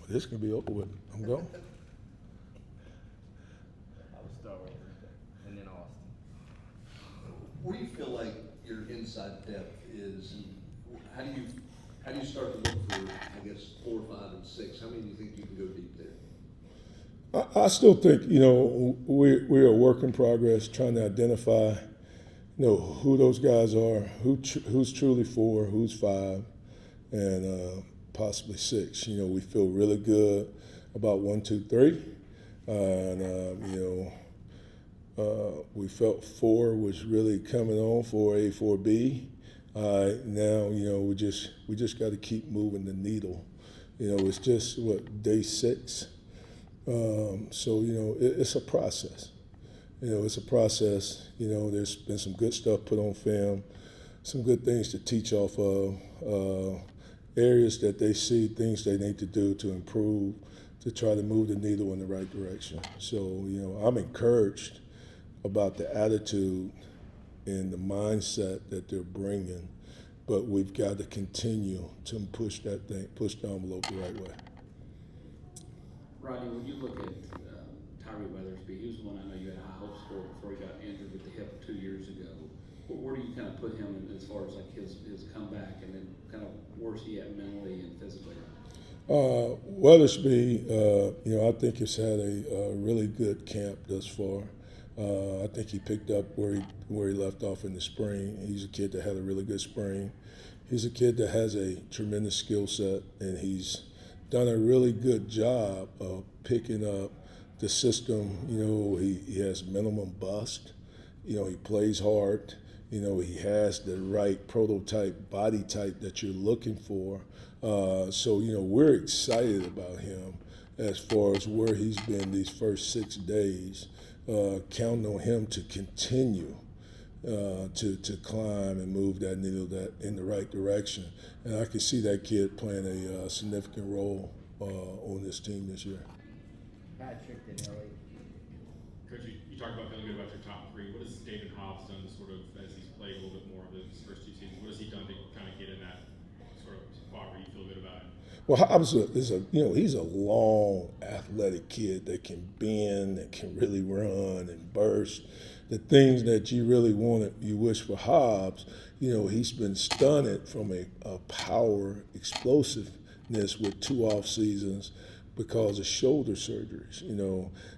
this can be over with. I'm going. I would start over, and then Austin. Where do you feel like your inside depth is, and how do you start to look for, I guess, 4, 5, and 6? How many do you think you can go deep there? I still think, we're a work in progress trying to identify, who those guys are, who's truly 4, who's 5, and possibly 6. We feel really good about 1, 2, 3. And, we felt 4 was really coming on, 4A, 4B. Now, we just got to keep moving the needle. It's just, day 6. So, it's a process. It's a process. There's been some good stuff put on film, some good things to teach off of, areas that they see, things they need to do to improve, to try to move the needle in the right direction. So, I'm encouraged about the attitude and the mindset that they're bringing, but we've got to continue to push the envelope the right way. Rodney, when you look at Tyrie Weathersby, he was the one I know you had high hopes for before he got injured with the hip 2 years ago. Where do you kind of put him in as far as like his comeback, and then kind of where's he at mentally and physically? Weathersby, I think has had a really good camp thus far. I think he picked up where he left off in the spring. He's a kid that had a really good spring. He's a kid that has a tremendous skill set, and he's done a really good job of picking up the system. He has minimum bust. He plays hard. He has the right prototype body type that you're looking for. So we're excited about him as far as where he's been these first 6 days. Counting on him to continue to climb and move that needle in the right direction. And I can see that kid playing a significant role on this team this year. Patrick and Ellie. Coach, you talked about feeling good about your top 3. What has David Hobs done to sort of, as he's played a little bit more of his first 2 seasons, what has he done to kind of get in that sort of spot where you feel good about it? Well, Hobbs he's a long, athletic kid that can bend, that can really run and burst. The things that you really you wish for Hobbs, he's been stunted from a power explosiveness with 2 off seasons because of shoulder surgeries.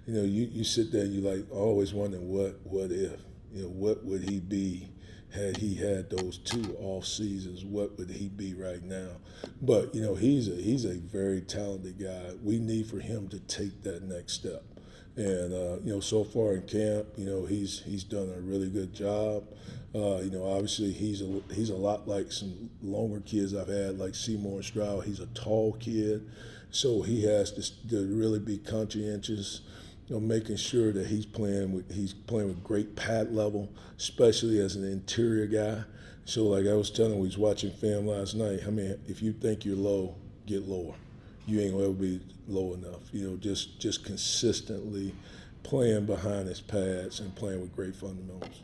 You sit there and you like always wondering what if, what would he be had he had those 2 off seasons? What would he be right now? But he's a very talented guy. We need for him to take that next step. And so far in camp, he's done a really good job. Obviously he's a lot like some longer kids I've had, like Seymour and Stroud. He's a tall kid, so he has to really be conscientious, making sure that he's playing with great pad level, especially as an interior guy. So like I was telling him, we was watching film last night. I mean, if you think you're low, get lower. You ain't gonna ever be low enough. Just consistently playing behind his pads and playing with great fundamentals.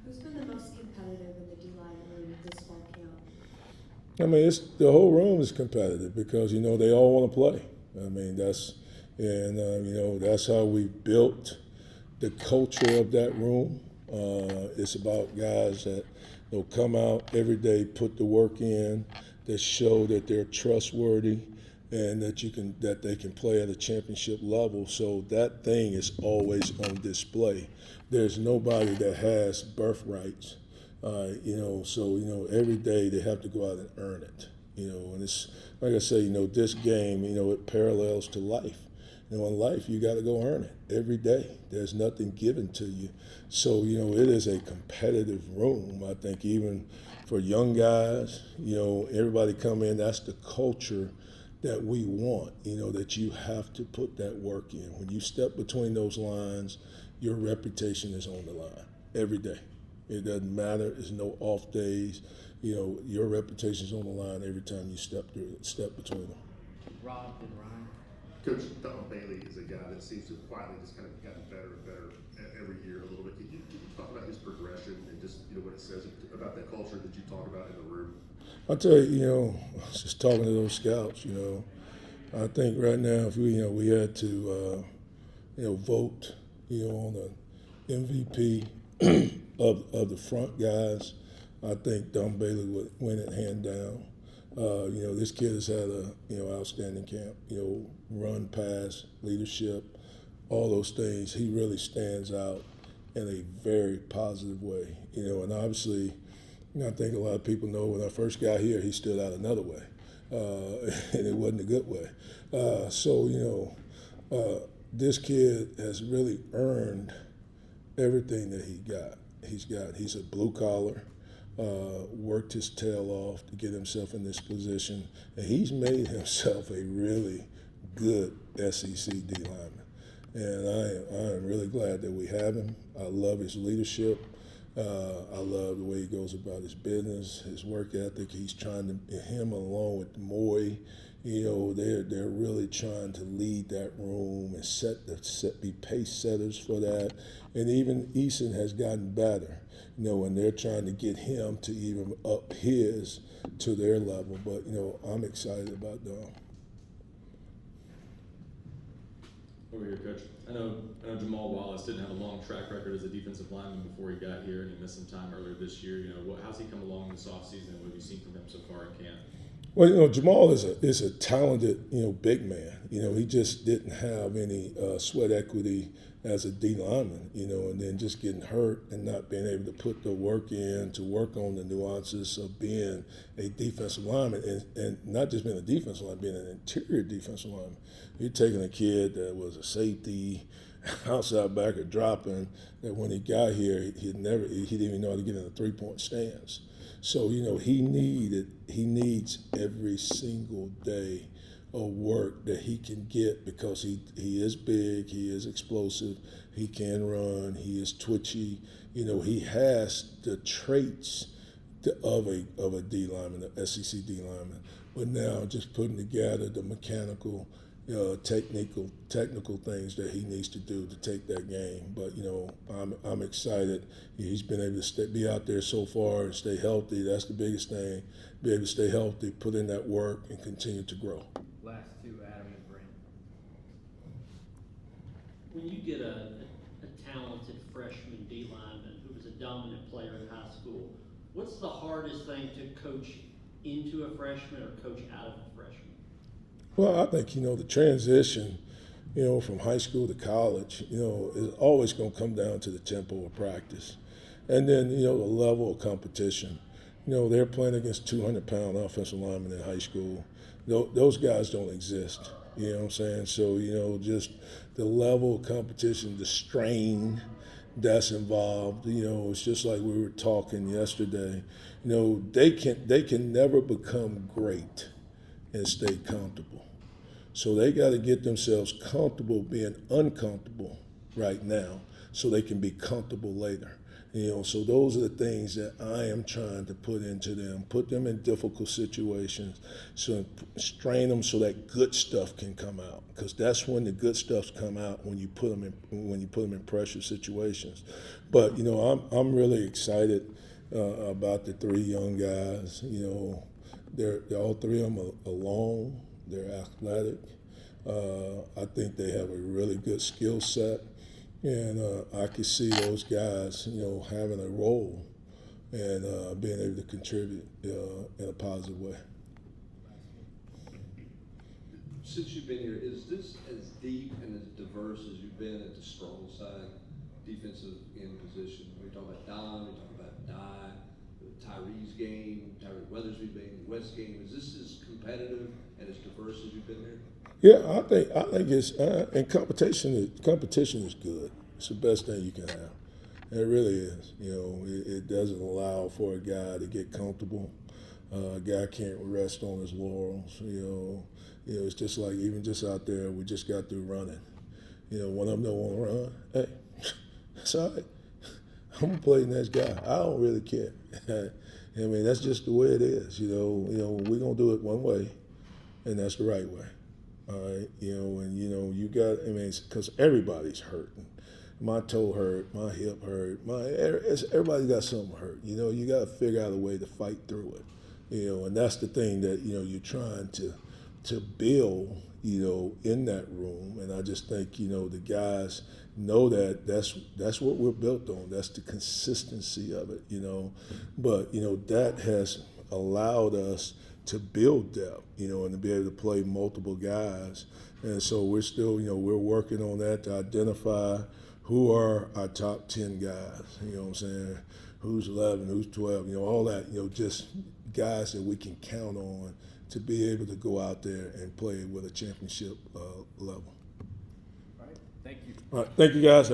Who's been the most competitive in the D-line room this fall camp? I mean, the whole room is competitive because they all want to play. I mean, that's how we built the culture of that room. It's about guys that come out every day, put the work in, that show that they're trustworthy, and that they can play at a championship level. So that thing is always on display. There's nobody that has birthrights, So every day they have to go out and earn it. And it's like I say, this game, it parallels to life. In life, you got to go earn it every day. There's nothing given to you. So, it is a competitive room. I think even for young guys, everybody come in, that's the culture that we want, that you have to put that work in. When you step between those lines, your reputation is on the line every day. It doesn't matter. There's no off days. Your reputation's on the line every time you step between them. Rob and Ryan. Coach, Don Bailey is a guy that seems to have quietly just kind of gotten better and better every year a little bit. Can you talk about his progression and just into what it says about that culture that you talk about in the room? I tell you, I was just talking to those scouts. I think right now, if we had to, vote, on the MVP of the front guys, I think Don Bailey would win it hand down. This kid has had a outstanding camp. Run, pass, leadership, all those things. He really stands out in a very positive way. And obviously, I think a lot of people know when I first got here, he stood out another way, and it wasn't a good way. This kid has really earned everything that he's a blue collar, worked his tail off to get himself in this position, and he's made himself a really good SEC D lineman. And I am really glad that we have him. I love his leadership. I love the way he goes about his business, his work ethic. He's trying to, him along with Moy, they're really trying to lead that room and be pace setters for that. And even Eason has gotten better, and they're trying to get him to even up his to their level. But, I'm excited about Dom. Over here, Coach. I know Jamal Wallace didn't have a long track record as a defensive lineman before he got here, and he missed some time earlier this year. How's he come along this offseason, and what have you seen from him so far in camp? Well, Jamal is a talented, big man. He just didn't have any sweat equity as a D lineman, and then just getting hurt and not being able to put the work in to work on the nuances of being a defensive lineman and not just being a defensive lineman, being an interior defensive lineman. You're taking a kid that was a safety, outside backer dropping, that when he got here, he didn't even know how to get in a three-point stance. So, he needs every single day of work that he can get because he is big, he is explosive, he can run, he is twitchy. He has the traits of a D lineman, an SEC D lineman. But now just putting together the mechanical, technical things that he needs to do to take that game. But I'm excited. He's been able to be out there so far and stay healthy. That's the biggest thing. Be able to stay healthy, put in that work, and continue to grow. Last two, Adam and Brent. When you get a talented freshman D lineman who was a dominant player in high school, what's the hardest thing to coach into a freshman or coach out of a freshman? Well, I think, the transition, from high school to college, is always going to come down to the tempo of practice. And then, the level of competition. They're playing against 200-pound offensive linemen in high school. Those guys don't exist. You know what I'm saying? So, just the level of competition, the strain that's involved, it's just like we were talking yesterday. They can never become great and stay comfortable. So they got to get themselves comfortable being uncomfortable right now so they can be comfortable later. So those are the things that I am trying to put into them, put them in difficult situations, so strain them so that good stuff can come out. Because that's when the good stuff's come out, when you put them in pressure situations. But I'm really excited about the three young guys. They're all three of them are long. They're athletic. I think they have a really good skill set. And I could see those guys, having a role and being able to contribute in a positive way. Since you've been here, is this as deep and as diverse as you've been at the strong side defensive end position? We talk about Don, we talk about Dye, Tyrie's game, Tyrie Weathersby game, West game. Is this as competitive and as diverse as you've been there? Yeah, I think it's and competition is good. It's the best thing you can have. It really is. It doesn't allow for a guy to get comfortable. A guy can't rest on his laurels. It's just like even just out there, we just got through running. One of them don't want to run. Hey, it's all right. I'm gonna play next guy. I don't really care. I mean, that's just the way it is. We're gonna do it one way, and that's the right way. All right, and you got. I mean, because everybody's hurting. my toe hurt, my hip hurt, everybody's got something hurt. You know, you got to figure out a way to fight through it. You know, and that's the thing that, you know, you're trying to build, you know, in that room. And I just think, you know, the guys know that that's what we're built on. That's the consistency of it, you know. But, you know, that has allowed us to build depth, you know, and to be able to play multiple guys. And so we're still, you know, we're working on that to identify who are our top 10 guys, you know what I'm saying? Who's 11, who's 12, you know, all that, you know, just guys that we can count on to be able to go out there and play with a championship level. All right, thank you. All right, thank you guys.